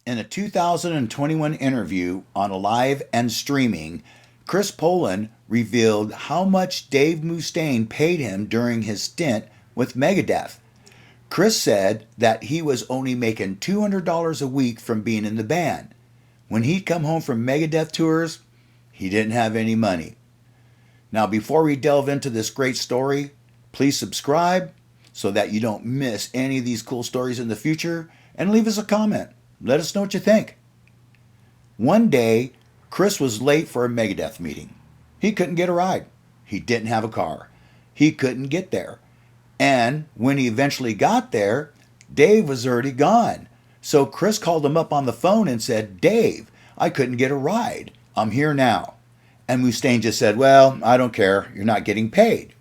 In a 2021 interview on Alive and Streaming, Chris Poland revealed how much Dave Mustaine paid him during his stint with Megadeth. Chris said that he was only making $200 a week from being in the band. When he'd come home from Megadeth tours, he didn't have any money. Now, before we delve into this great story, please subscribe so that you don't miss any of these cool stories in the future, and leave us a comment. Let us know what you think. One day, Chris was late for a Megadeth meeting. He couldn't get a ride. He didn't have a car. He couldn't get there. And when he eventually got there, Dave was already gone. So Chris called him up on the phone and said, "Dave, I couldn't get a ride. I'm here now." And Mustaine just said, "Well, I don't care. You're not getting paid."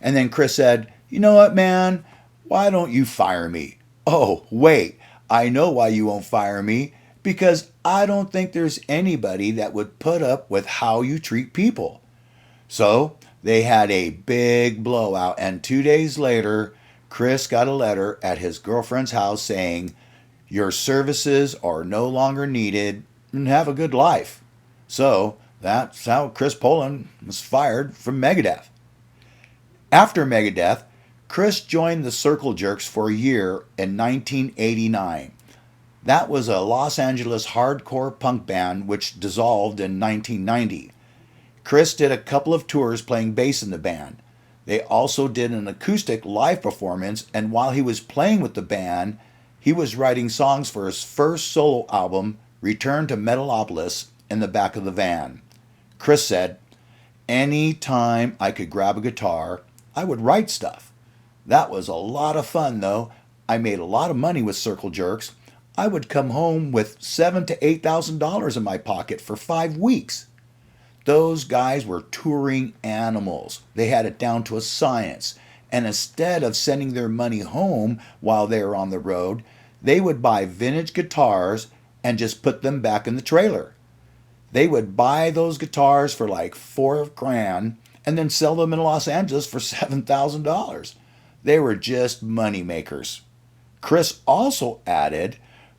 And then Chris said, "You know what, man? Why don't you fire me?" "Oh, wait. I know why you won't fire me. Because I don't think there's anybody that would put up with how you treat people." So they had a big blowout, and 2 days later, Chris got a letter at his girlfriend's house saying, "Your services are no longer needed, and have a good life." So that's how Chris Poland was fired from Megadeth. After Megadeth, Chris joined the Circle Jerks for a year in 1989. That was a Los Angeles hardcore punk band which dissolved in 1990. Chris did a couple of tours playing bass in the band. They also did an acoustic live performance, and while he was playing with the band, he was writing songs for his first solo album, Return to Metalopolis, in the back of the van. Chris said, "Any time I could grab a guitar, I would write stuff. That was a lot of fun, though. I made a lot of money with Circle Jerks. I would come home with $7,000 to $8,000 in my pocket for 5 weeks." Those guys were touring animals. They had it down to a science. And instead of sending their money home while they were on the road, they would buy vintage guitars and just put them back in the trailer. They would buy those guitars for like $4,000 and then sell them in Los Angeles for $7,000. They were just money makers. Chris also added,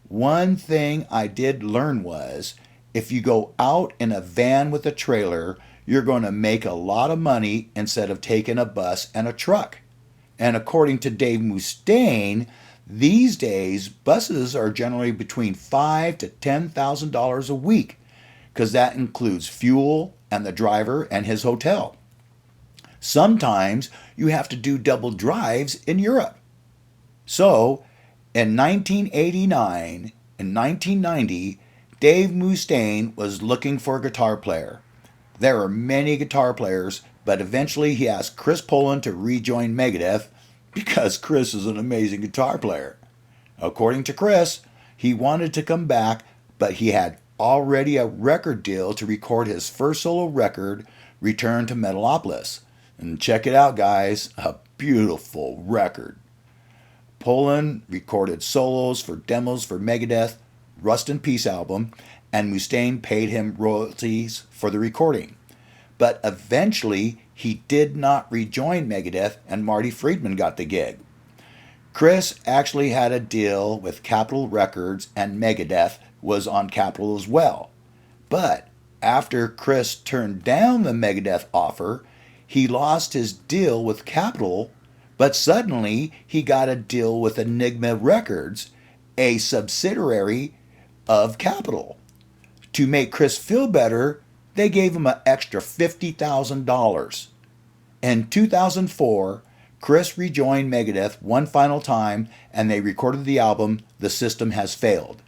"One thing I did learn was if you go out in a van with a trailer, you're going to make a lot of money instead of taking a bus and a truck." And according to Dave Mustaine, these days buses are generally between $5,000 to $10,000 a week, because that includes fuel and the driver and his hotel. Sometimes you have to do double drives in Europe. So, in 1989 and 1990, Dave Mustaine was looking for a guitar player. There are many guitar players, but eventually he asked Chris Poland to rejoin Megadeth because Chris is an amazing guitar player. According to Chris, he wanted to come back, but he had already a record deal to record his first solo record, Return to Metalopolis. And check it out, guys, a beautiful record. Poland recorded solos for demos for Megadeth, Rust in Peace album, and Mustaine paid him royalties for the recording. But eventually, he did not rejoin Megadeth, and Marty Friedman got the gig. Chris actually had a deal with Capitol Records, and Megadeth was on Capitol as well. But after Chris turned down the Megadeth offer, he lost his deal with Capitol, but suddenly he got a deal with Enigma Records, a subsidiary of Capitol. To make Chris feel better, they gave him an extra $50,000. In 2004, Chris rejoined Megadeth one final time, and they recorded the album The System Has Failed.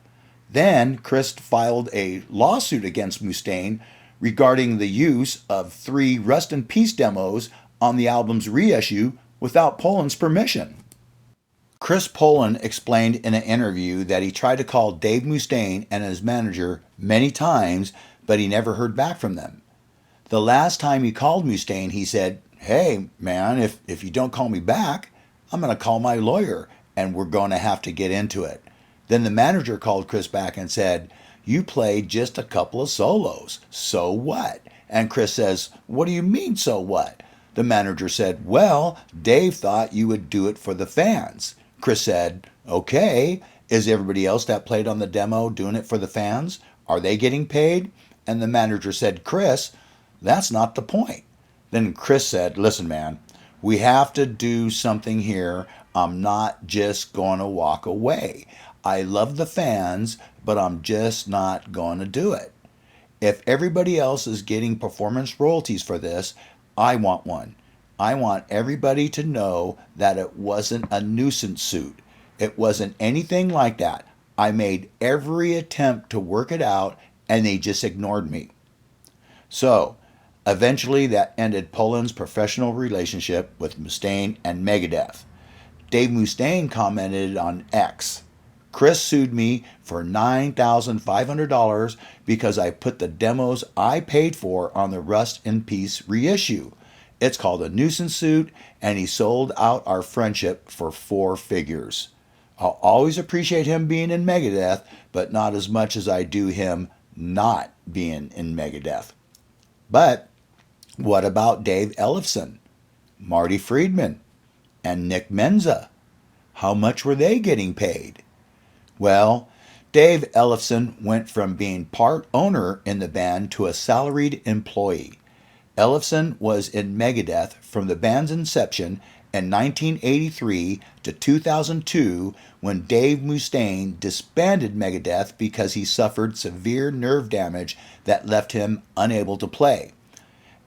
Then Chris filed a lawsuit against Mustaine regarding the use of 3 Rust in Peace demos on the album's reissue without Poland's permission. Chris Poland explained in an interview that he tried to call Dave Mustaine and his manager many times, but he never heard back from them. The last time he called Mustaine, he said, "Hey, man, if you don't call me back, I'm going to call my lawyer, and we're going to have to get into it." Then the manager called Chris back and said, "You played just a couple of solos. So what?" And Chris says, "What do you mean, so what?" The manager said, "Well, Dave thought you would do it for the fans." Chris said, "Okay." Is everybody else that played on the demo doing it for the fans? Are they getting paid? And the manager said, Chris, that's not the point. Then Chris said, listen, man, we have to do something here. I'm not just going to walk away. I love the fans, but I'm just not going to do it. If everybody else is getting performance royalties for this, I want one. I want everybody to know that it wasn't a nuisance suit. It wasn't anything like that. I made every attempt to work it out and they just ignored me. So, eventually that ended Poland's professional relationship with Mustaine and Megadeth. Dave Mustaine commented on X, Chris sued me for $9,500 because I put the demos I paid for on the Rust in Peace reissue. It's called a nuisance suit, and he sold out our friendship for 4 figures. I'll always appreciate him being in Megadeth, but not as much as I do him not being in Megadeth. But what about Dave Ellefson, Marty Friedman, and Nick Menza? How much were they getting paid? Well, Dave Ellefson went from being part owner in the band to a salaried employee. Ellefson was in Megadeth from the band's inception in 1983 to 2002 when Dave Mustaine disbanded Megadeth because he suffered severe nerve damage that left him unable to play.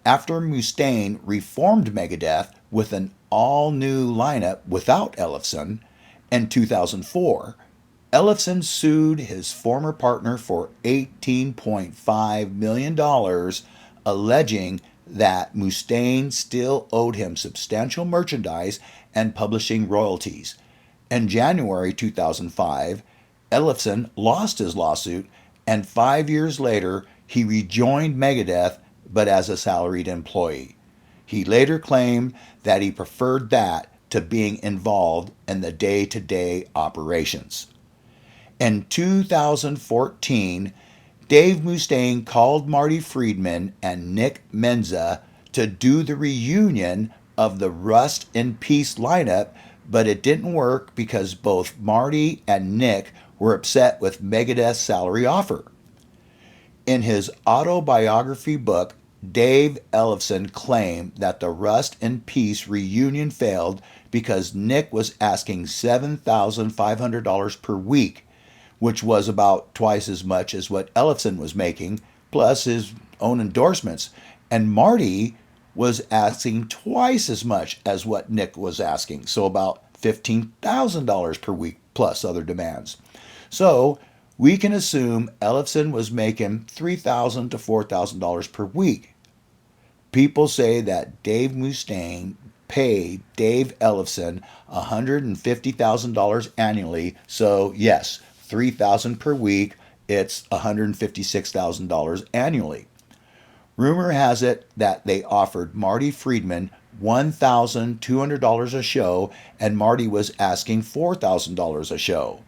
After Mustaine reformed Megadeth with an all-new lineup without Ellefson in 2004, Ellefson sued his former partner for $18.5 million, alleging that Mustaine still owed him substantial merchandise and publishing royalties. In January 2005, Ellefson lost his lawsuit, and 5 years later, he rejoined Megadeth, but as a salaried employee. He later claimed that he preferred that to being involved in the day-to-day operations. In 2014, Dave Mustaine called Marty Friedman and Nick Menza to do the reunion of the Rust in Peace lineup, but it didn't work because both Marty and Nick were upset with Megadeth's salary offer. In his autobiography book, Dave Ellefson claimed that the Rust in Peace reunion failed because Nick was asking $7,500 per week, which was about twice as much as what Ellefson was making, plus his own endorsements. And Marty was asking twice as much as what Nick was asking, so about $15,000 per week, plus other demands. So we can assume Ellefson was making $3,000 to $4,000 per week. People say that Dave Mustaine paid Dave Ellefson $150,000 annually, so yes, $3,000 per week, it's $156,000 annually. Rumor has it that they offered Marty Friedman $1,200 a show, and Marty was asking $4,000 a show.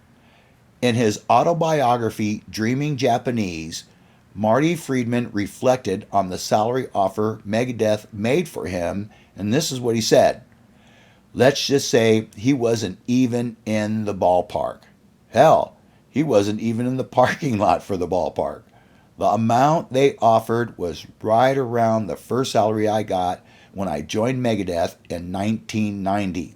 In his autobiography, Dreaming Japanese, Marty Friedman reflected on the salary offer Megadeth made for him, and this is what he said. Let's just say he wasn't even in the ballpark. Hell, he wasn't even in the parking lot for the ballpark. The amount they offered was right around the first salary I got when I joined Megadeth in 1990.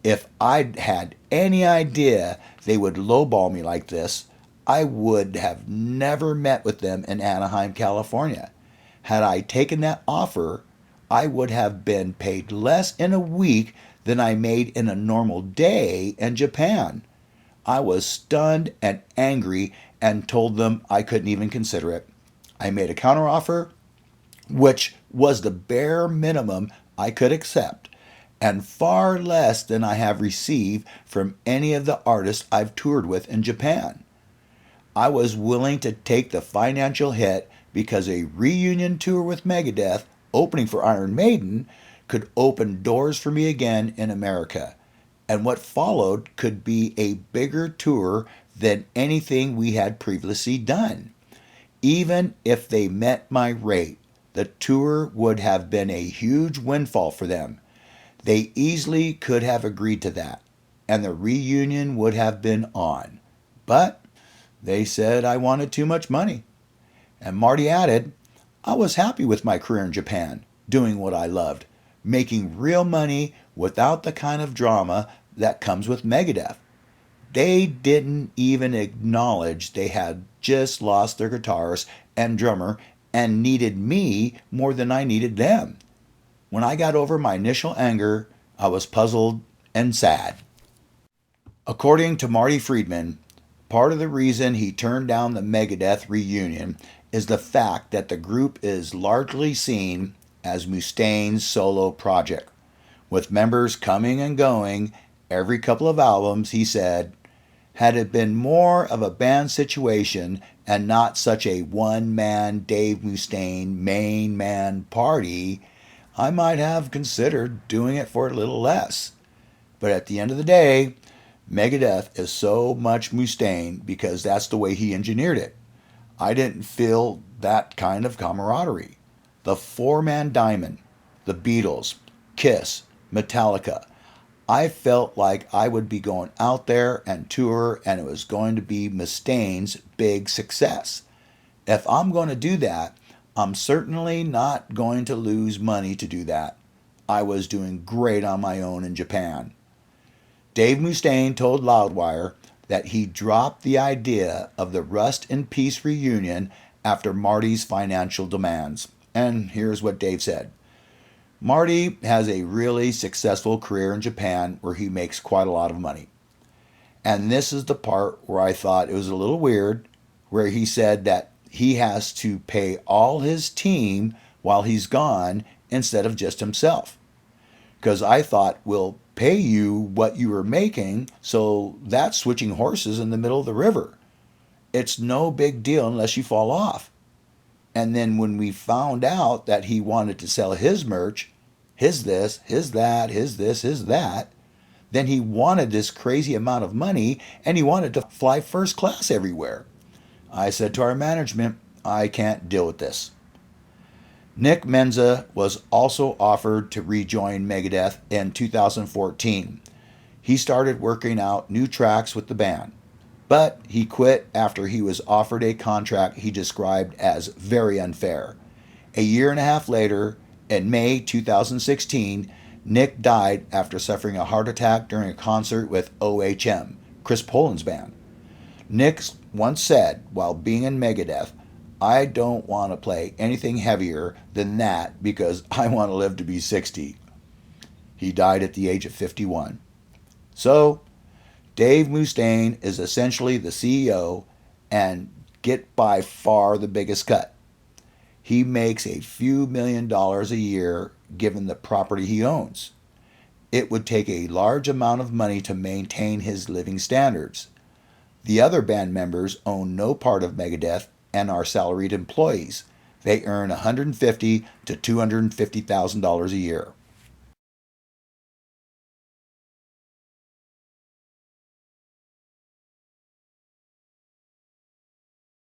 If I'd had any idea they would lowball me like this, I would have never met with them in Anaheim, California. Had I taken that offer, I would have been paid less in a week than I made in a normal day in Japan. I was stunned and angry and told them I couldn't even consider it. I made a counteroffer, which was the bare minimum I could accept, and far less than I have received from any of the artists I've toured with in Japan. I was willing to take the financial hit because a reunion tour with Megadeth, opening for Iron Maiden, could open doors for me again in America. And what followed could be a bigger tour than anything we had previously done. Even if they met my rate, the tour would have been a huge windfall for them. They easily could have agreed to that, and the reunion would have been on. but they said I wanted too much money. And Marty added, I was happy with my career in Japan, doing what I loved, making real money without the kind of drama that comes with Megadeth. They didn't even acknowledge they had just lost their guitarist and drummer and needed me more than I needed them. When I got over my initial anger, I was puzzled and sad. According to Marty Friedman, part of the reason he turned down the Megadeth reunion is the fact that the group is largely seen as Mustaine's solo project. With members coming and going every couple of albums, he said, had it been more of a band situation and not such a one-man Dave Mustaine main man party, I might have considered doing it for a little less. But at the end of the day, Megadeth is so much Mustaine because that's the way he engineered it. I didn't feel that kind of camaraderie. The four-man diamond, the Beatles, Kiss, Metallica, I felt like I would be going out there and tour and it was going to be Mustaine's big success. If I'm going to do that, I'm certainly not going to lose money to do that. I was doing great on my own in Japan. Dave Mustaine told Loudwire that he dropped the idea of the Rust in Peace reunion after Marty's financial demands. And here's what Dave said. Marty has a really successful career in Japan where he makes quite a lot of money. And this is the part where I thought it was a little weird, where he said that he has to pay all his team while he's gone instead of just himself. Because I thought, we'll pay you what you were making, so that's switching horses in the middle of the river. It's no big deal unless you fall off. And then when we found out that he wanted to sell his merch, his this, his that, his this, his that, then he wanted this crazy amount of money and he wanted to fly first class everywhere. I said to our management, I can't deal with this. Nick Menza was also offered to rejoin Megadeth in 2014. He started working out new tracks with the band, but he quit after he was offered a contract he described as very unfair. A year and a half later, in May 2016, Nick died after suffering a heart attack during a concert with OHM, Chris Poland's band. Nick once said, while being in Megadeth, I don't want to play anything heavier than that because I want to live to be 60. He died at the age of 51. So, Dave Mustaine is essentially the CEO and get by far the biggest cut. He makes a few $1,000,000 a year given the property he owns. It would take a large amount of money to maintain his living standards. The other band members own no part of Megadeth and are salaried employees. They earn $150,000 to $250,000 a year.